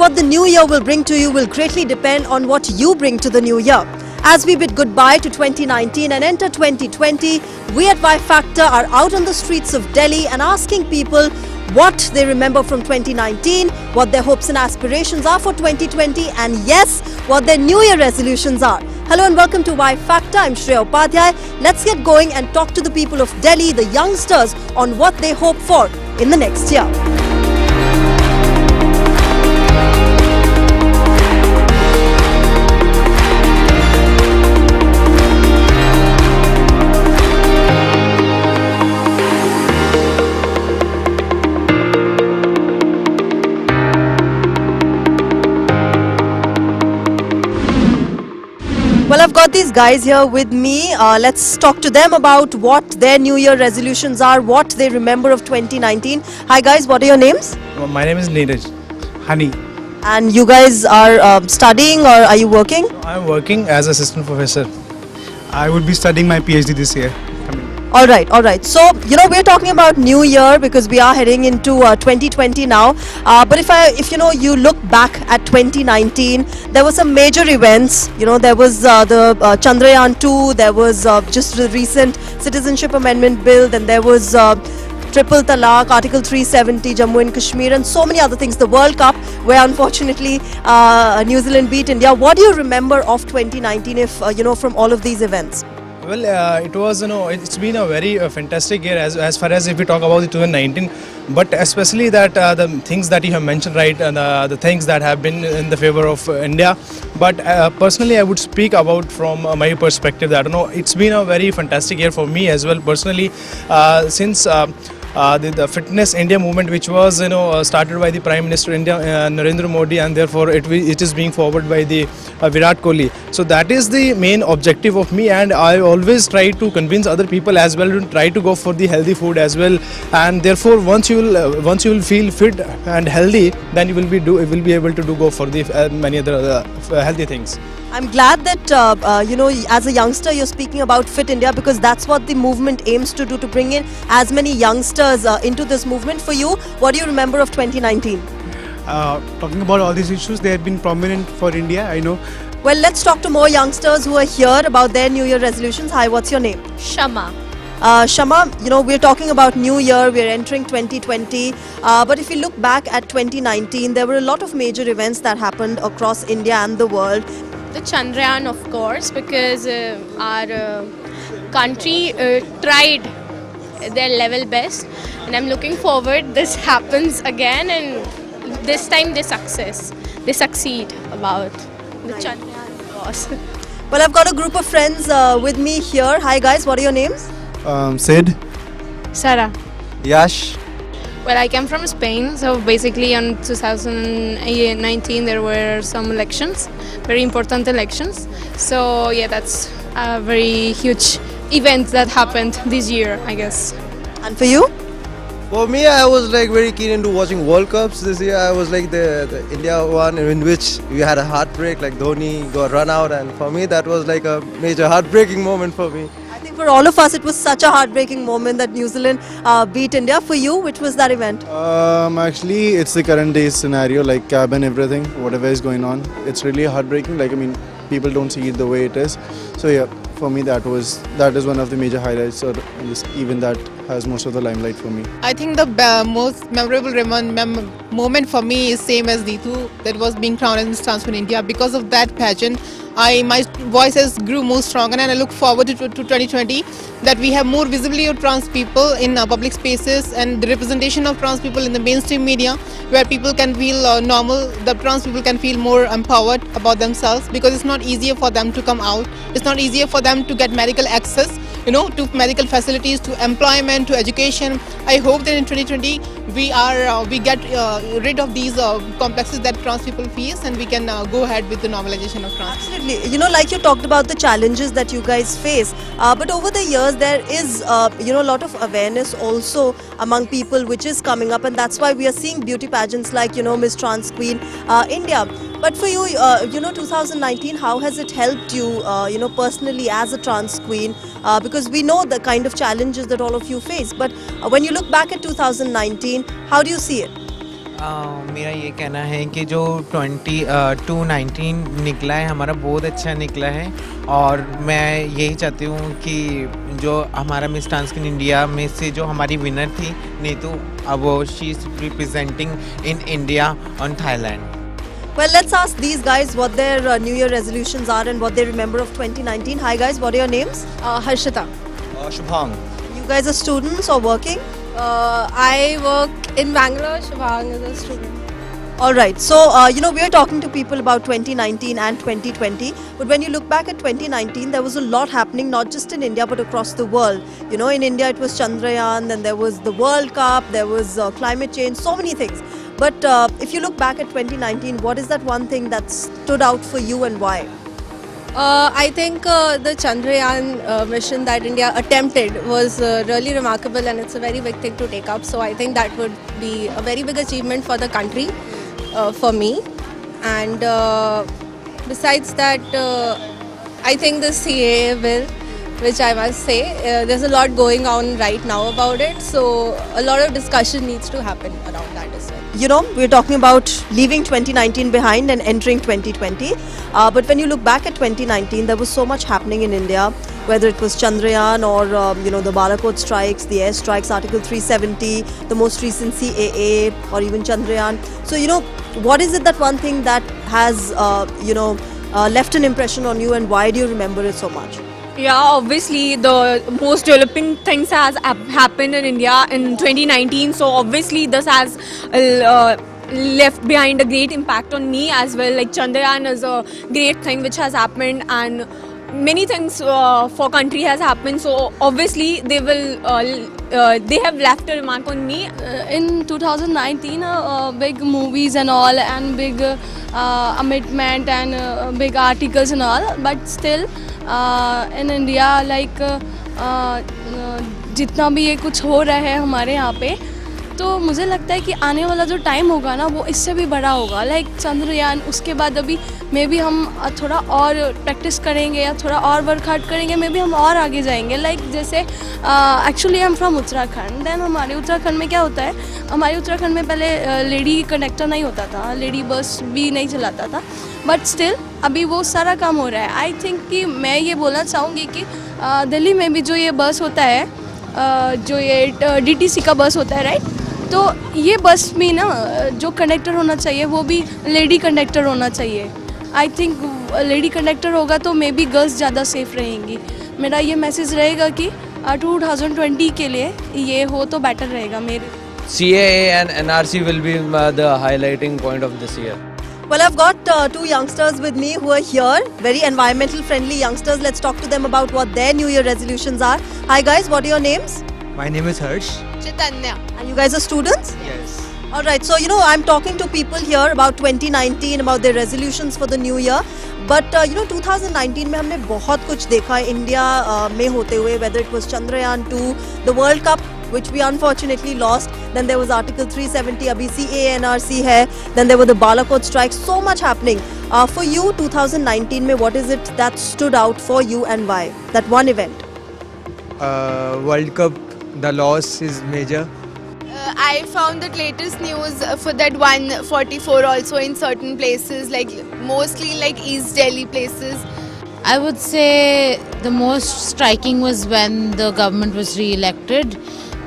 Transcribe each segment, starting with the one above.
what the new year will bring to you will greatly depend on what you bring to the new year. As we bid goodbye to 2019 and enter 2020, we at Y Factor are out on the streets of Delhi and asking people what they remember from 2019, what their hopes and aspirations are for 2020, and yes, what their New Year resolutions are. Hello and welcome to Y Factor. I'm Shreya Upadhyay. Let's get going and talk to the people of Delhi, the youngsters, on what they hope for in the next year. Well, I've got these guys here with me. Let's talk to them about what their New Year resolutions are, what they remember of 2019. Hi guys, what are your names? My name is Neeraj. Honey. And you guys are studying or are you working? I'm working as assistant professor. I would be studying my PhD this year. All right. So, we're talking about New Year because we are heading into 2020 now. But if you look back at 2019, there were some major events. There was the Chandrayaan 2, there was just the recent Citizenship Amendment Bill, then there was Triple Talaq, Article 370, Jammu and Kashmir, and so many other things. The World Cup, where unfortunately New Zealand beat India. What do you remember of 2019 if, from all of these events? Well, it was, it's been a very fantastic year as far as if we talk about the 2019, but especially that the things that you have mentioned, right, and the things that have been in the favor of India. But personally, I would speak about from my perspective that, it's been a very fantastic year for me as well personally, since the Fitness India movement, which was started by the Prime Minister India Narendra Modi, and therefore it is being forwarded by the Virat Kohli. So that is the main objective of me, and I always try to convince other people as well to try to go for the healthy food as well. And therefore, once you will feel fit and healthy, then you will be able to go for the many other healthy things. I'm glad that, as a youngster, you're speaking about Fit India because that's what the movement aims to do, to bring in as many youngsters into this movement. For you, what do you remember of 2019? Talking about all these issues, they have been prominent for India, I know. Well, let's talk to more youngsters who are here about their New Year resolutions. Hi, what's your name? Shama. Shama, we're talking about New Year, we're entering 2020. But if you look back at 2019, there were a lot of major events that happened across India and the world. The Chandrayaan, of course, because our country tried their level best, and I'm looking forward this happens again, and this time they succeed about the Chandrayaan, of course. Well, I've got a group of friends with me here. Hi guys, what are your names? Sid. Sarah. Yash. Well, I came from Spain, so basically in 2019 there were some elections, very important elections. So yeah, that's a very huge event that happened this year, I guess. And for you? For me, I was very keen into watching World Cups this year. I was the India one in which we had a heartbreak, like Dhoni got run out, and for me that was a major heartbreaking moment for me. I think for all of us it was such a heartbreaking moment that New Zealand beat India. For you, which was that event? Actually, it's the current day scenario, like cab and everything, whatever is going on. It's really heartbreaking. People don't see it the way it is. So yeah, for me that is one of the major highlights, or this event that has most of the limelight for me. I think the most memorable moment for me is same as Neetu, that was being crowned as Miss Transform India. Because of that pageant, my voice has grew more stronger, and I look forward to 2020 that we have more visibility of trans people in public spaces and the representation of trans people in the mainstream media, where people can feel normal, the trans people can feel more empowered about themselves, because it's not easier for them to come out, it's not easier for them to get medical access, to medical facilities, to employment, to education. I hope that in 2020 we get rid of these complexes that trans people face, and we can go ahead with the normalization of trans. Absolutely. Like you talked about the challenges that you guys face, but over the years there is a lot of awareness also among people which is coming up, and that's why we are seeing beauty pageants like Miss Trans Queen India. But for you, 2019, how has it helped you, personally as a trans queen? Because we know the kind of challenges that all of you face. But when you look back at 2019, how do you see it? मेरा ये कहना है कि जो 219 निकला है हमारा बहुत अच्छा निकला है और मैं यही चाहती हूँ कि जो हमारा मिस ट्रांसकिन इंडिया में से जो हमारी विनर थी नीतू अब वो she is representing in India on Thailand. Well, let's ask these guys what their New Year resolutions are and what they remember of 2019. Hi guys, what are your names? Harshita. Shubhang. You guys are students or working? I work in Bangalore. Shubhang is a student. All right. So, we are talking to people about 2019 and 2020. But when you look back at 2019, there was a lot happening, not just in India, but across the world. You know, in India, it was Chandrayaan, then there was the World Cup, there was climate change, so many things. But if you look back at 2019, what is that one thing that stood out for you and why? I think the Chandrayaan mission that India attempted was really remarkable, and it's a very big thing to take up. So I think that would be a very big achievement for the country, for me. And besides that, I think the CAA bill, which I must say, there's a lot going on right now about it. So a lot of discussion needs to happen around that as well. You know, we're talking about leaving 2019 behind and entering 2020. But when you look back at 2019, there was so much happening in India, whether it was Chandrayaan or, the Balakot strikes, the air strikes, Article 370, the most recent CAA or even Chandrayaan. So, what is it that one thing that has, left an impression on you and why do you remember it so much? Yeah, obviously the most developing things has happened in India in 2019. So obviously this has left behind a great impact on me as well. Like Chandrayaan is a great thing which has happened, and many things for country has happened. So obviously they have left a remark on me. In 2019, big movies and all, and big amendment and big articles and all, but still in India, like जितना भी ये कुछ हो रहा है हमारे यहाँ पे, तो मुझे लगता है कि आने वाला जो टाइम होगा ना वो इससे भी बड़ा होगा. लाइक चंद्रयान, उसके बाद अभी मे बी हम थोड़ा और प्रैक्टिस करेंगे या थोड़ा और वर्क हार्ड करेंगे, मे बी हम और आगे जाएंगे. लाइक जैसे actually I am from Uttarakhand. Then हमारे उत्तराखंड में क्या होता है, हमारे उत्तराखंड में पहले लेडी कंडक्टर नहीं होता था, लेडी बस भी नहीं चलाता था, बट स्टिल अभी वो सारा काम हो रहा है. आई थिंक कि मैं ये बोलना चाहूँगी कि दिल्ली में भी जो ये बस होता है, जो ये DTC का बस होता है, राइट, तो ये बस में ना जो कंडक्टर होना चाहिए वो भी लेडी कंडक्टर होना चाहिए. आई थिंक लेडी कंडक्टर होगा तो मे बी गर्ल्स ज़्यादा सेफ रहेंगी. मेरा ये मैसेज रहेगा कि 2020 के लिए ये हो तो बेटर रहेगा मेरे. CAA and NRC will be the highlighting point of this year. Well, I've got two youngsters with me who are here, very environmental friendly youngsters. Let's talk to them about what their New Year resolutions are. Hi guys, what are your names? My name is Harsh. Chaitanya. And you guys are students? Yes. Alright, so I'm talking to people here about 2019, about their resolutions for the new year. But 2019 में हमने बहुत कुछ देखा India में होते हुए, whether it was Chandrayaan 2, the World Cup, which we unfortunately lost. Then there was Article 370, abhi CAA NRC hai. Then there were the Balakot strikes. So much happening. For you, 2019 mein, what is it that stood out for you and why? That one event. World Cup, the loss is major. I found the latest news for that 144 also in certain places, like mostly like East Delhi places. I would say the most striking was when the government was re-elected,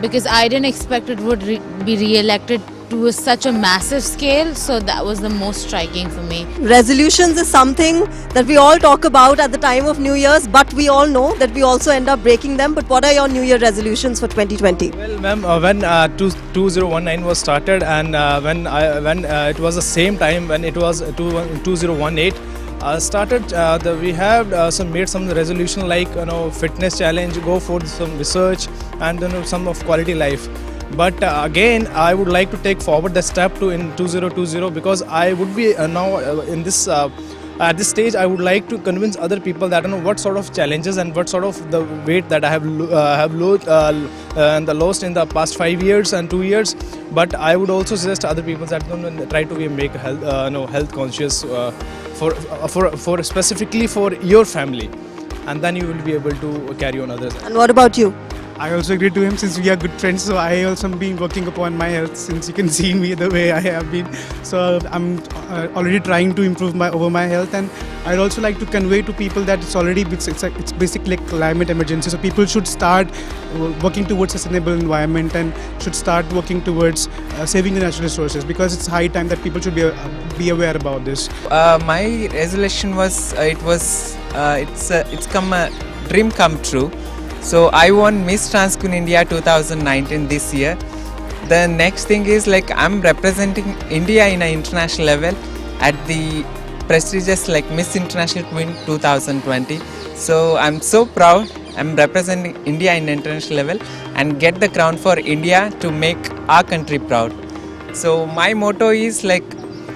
because I didn't expect it would be re-elected to such a massive scale, so that was the most striking for me. Resolutions is something that we all talk about at the time of New Year's, but we all know that we also end up breaking them. But what are your New Year resolutions for 2020? Well, ma'am, when 2019 was started, and when it was the same time when it was 2018, started we have made some resolution like fitness challenge, go for some research, and some of quality life. But again, I would like to take forward the step to in 2020, because I would be now in this at this stage I would like to convince other people that what sort of challenges and what sort of the weight that I have lost in the past 5 years and 2 years. But I would also suggest other people that try to make health conscious for specifically for your family, and then you will be able to carry on others. And what about you? I also agree to him since we are good friends. So I also am been working upon my health since you can see me the way I have been. So I'm already trying to improve my health, and I'd also like to convey to people that it's basically a climate emergency. So people should start working towards sustainable environment and should start working towards saving the natural resources, because it's high time that people should be aware about this. My resolution was it's come a dream come true. So I won Miss Transcon India 2019 this year. The next thing is like I'm representing India in an international level at the prestigious like Miss International Queen 2020. So I'm so proud. I'm representing India in international level and get the crown for India to make our country proud. So my motto is like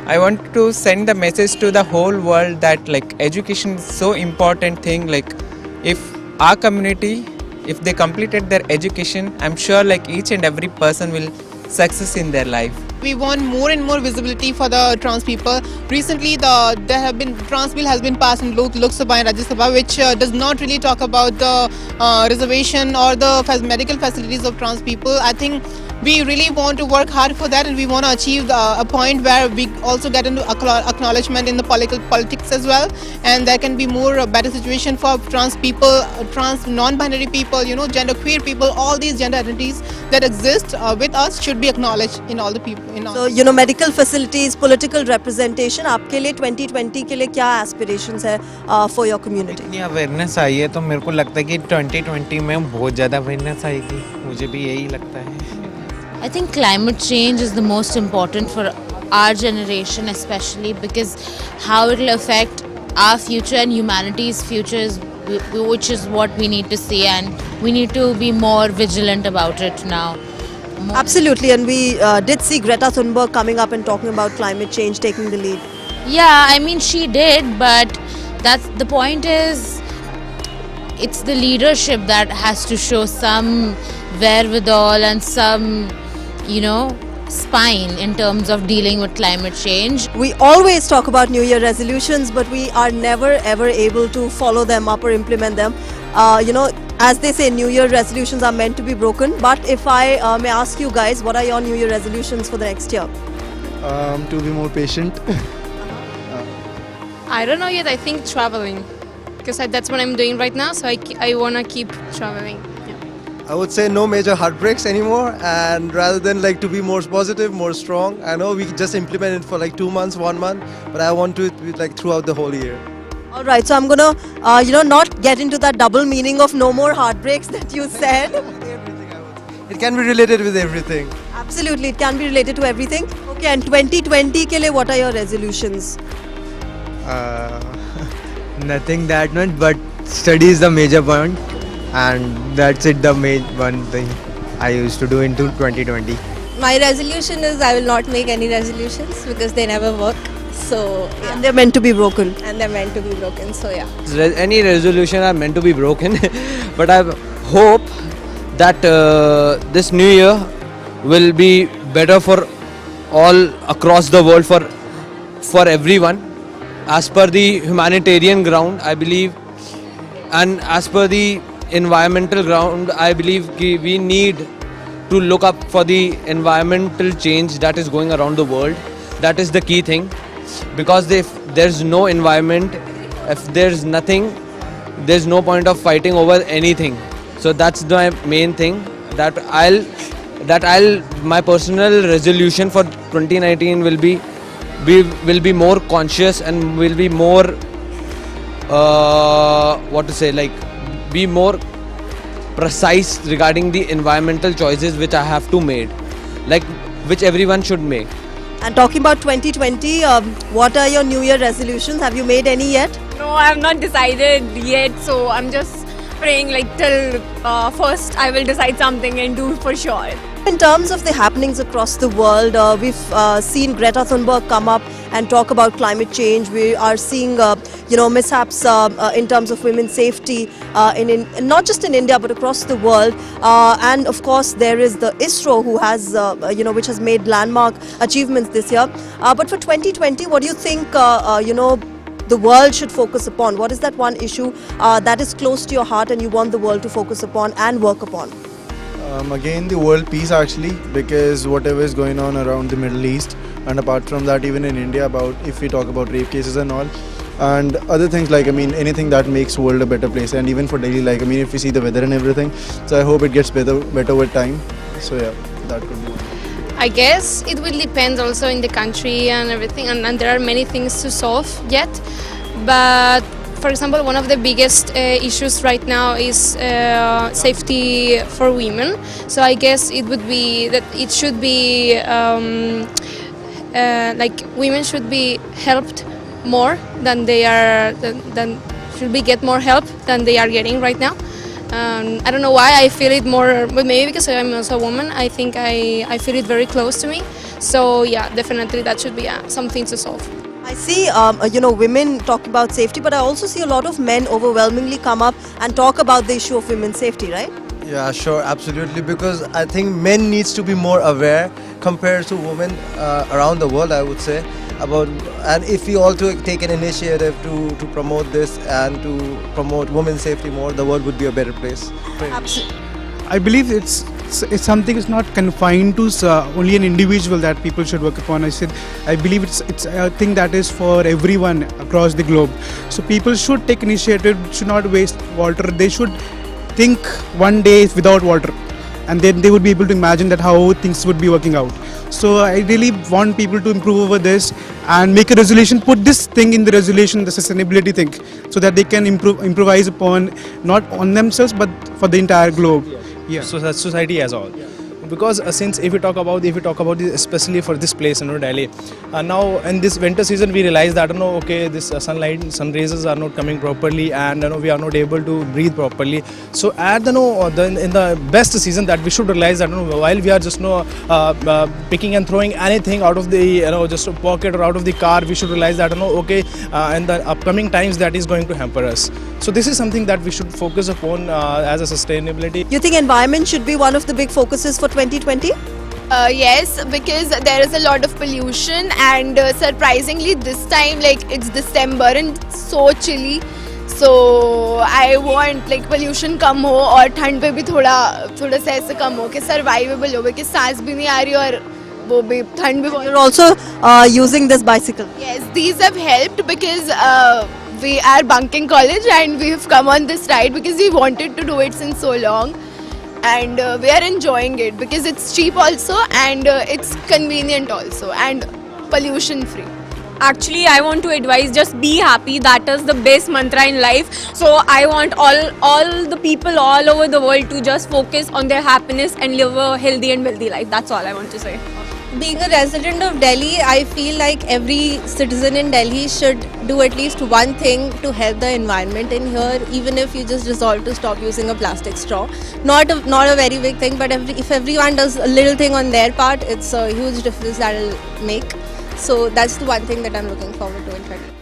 I want to send the message to the whole world that like education is so important thing. Like if our community, if they completed their education, I'm sure like each and every person will success in their life. We want more and more visibility for the trans people. Recently, trans bill has been passed in both Lok Sabha and Rajya Sabha, which does not really talk about the reservation or the medical facilities of trans people. I think we really want to work hard for that, and we want to achieve a point where we also get into acknowledgement in the politics as well, and there can be more better situation for trans people, trans non-binary people, gender queer people. All these gender identities that exist with us should be acknowledged in all the people. So medical facilities, political representation. आपके लिए 2020 के लिए क्या aspirations है for your community? इतनी awareness आई है तो मेरे को लगता है कि 2020 में बहुत ज़्यादा अवेयरनेस आएगी, मुझे भी यही लगता है. I think climate change is the most important for our generation, especially because how it will affect our future and humanity's futures, which is what we need to see, and we need to be more vigilant about it now. Absolutely, and we did see Greta Thunberg coming up and talking about climate change, taking the lead. Yeah, I mean she did, but that's the point is it's the leadership that has to show some wherewithal and some spine in terms of dealing with climate change. We always talk about New Year resolutions, but we are never ever able to follow them up or implement them. As they say, New Year resolutions are meant to be broken. But if I may ask you guys, what are your New Year resolutions for the next year? To be more patient. I don't know yet. I think traveling, because that's what I'm doing right now. So I want to keep traveling. I would say no major heartbreaks anymore, and rather than like to be more positive, more strong. I know we just implemented it for like 2 months, 1 month, but I want to be like throughout the whole year. All right, so I'm gonna not get into that double meaning of no more heartbreaks that you said. It can be related with everything. Absolutely, it can be related to everything. Okay, and 2020 ke liye, what are your resolutions? Nothing that much, but study is the major point. And that's it, the main one thing I used to do in 2020. My resolution is I will not make any resolutions because they never work. So yeah. And they're meant to be broken. And they're meant to be broken. So yeah. Any resolution are meant to be broken, but I hope that this new year will be better for all across the world, for everyone. As per the humanitarian ground, I believe, and as per the environmental ground, I believe we need to look up for the environmental change that is going around the world. That is the key thing, because if there's no environment, if there's nothing, there's no point of fighting over anything. So that's the main thing that my personal resolution for 2019 will be more conscious and will be more be more precise regarding the environmental choices which I have to make, which everyone should make. And talking about 2020, what are your New Year resolutions? Have you made any yet? No, I have not decided yet, so I'm just praying till first I will decide something and do for sure. In terms of the happenings across the world, we've seen Greta Thunberg come up and talk about climate change. We are seeing, mishaps in terms of women's safety, in not just in India but across the world. And of course, there is the ISRO, who has, which has made landmark achievements this year. But for 2020, what do you think, the world should focus upon? What is that one issue that is close to your heart and you want the world to focus upon and work upon? Again, the world peace actually, because whatever is going on around the Middle East, and apart from that, even in India, about if we talk about rape cases and all, and other things like, I mean, anything that makes world a better place, and even for Delhi, like, I mean, if we see the weather and everything, so I hope it gets better with time. So yeah, that could be one. I guess it will depend also in the country and everything, and there are many things to solve yet. But for example, one of the biggest issues right now is safety for women. So I guess it would be that it should be like women should be helped more than they are, than should be get more help than they are getting right now. I don't know why I feel it more, but maybe because I'm also a woman. I think I feel it very close to me. So yeah, definitely that should be something to solve. I see, women talk about safety, but I also see a lot of men overwhelmingly come up and talk about the issue of women's safety, right? Yeah, sure, absolutely. Because I think men needs to be more aware compared to women around the world, I would say. And if we all take an initiative to promote this and to promote women's safety more, the world would be a better place. Absolutely. I believe it's something is not confined to only an individual that people should work upon. I believe it's a thing that is for everyone across the globe. So people should take initiative, should not waste water. They should think one day without water, and then they would be able to imagine that how things would be working out. So I really want people to improve over this and make a resolution, put this thing in the resolution, the sustainability thing, so that they can improvise upon, not on themselves but for the entire globe. Yeah. So that's society as all. Because since if we talk about this, especially for this place, Delhi, now in this winter season we realize that this sun rays are not coming properly, and we are not able to breathe properly. So at in the best season that we should realize that while we are just picking and throwing anything out of the just a pocket or out of the car, we should realize that in the upcoming times that is going to hamper us. So this is something that we should focus upon as a sustainability. You think environment should be one of the big focuses for 2020? Yes, because there is a lot of pollution, and surprisingly this time, like, it's December and it's so chilly. So I want like pollution कम हो और ठंड पे भी थोड़ा सा ऐसे कम हो कि survivable हो, because सांस भी नहीं आ रही और वो भी ठंड भी. You're also using this bicycle. Yes, these have helped because we are bunking college and we have come on this ride because we wanted to do it since so long. And we are enjoying it because it's cheap also, and it's convenient also, and pollution free. Actually, I want to advise, just be happy. That is the best mantra in life. So I want all the people all over the world to just focus on their happiness and live a healthy and wealthy life. That's all I want to say. Being a resident of Delhi, I feel like every citizen in Delhi should do at least one thing to help the environment in here, even if you just resolve to stop using a plastic straw. Not a very big thing, but if everyone does a little thing on their part, it's a huge difference that will make. So that's the one thing that I'm looking forward to in 2020.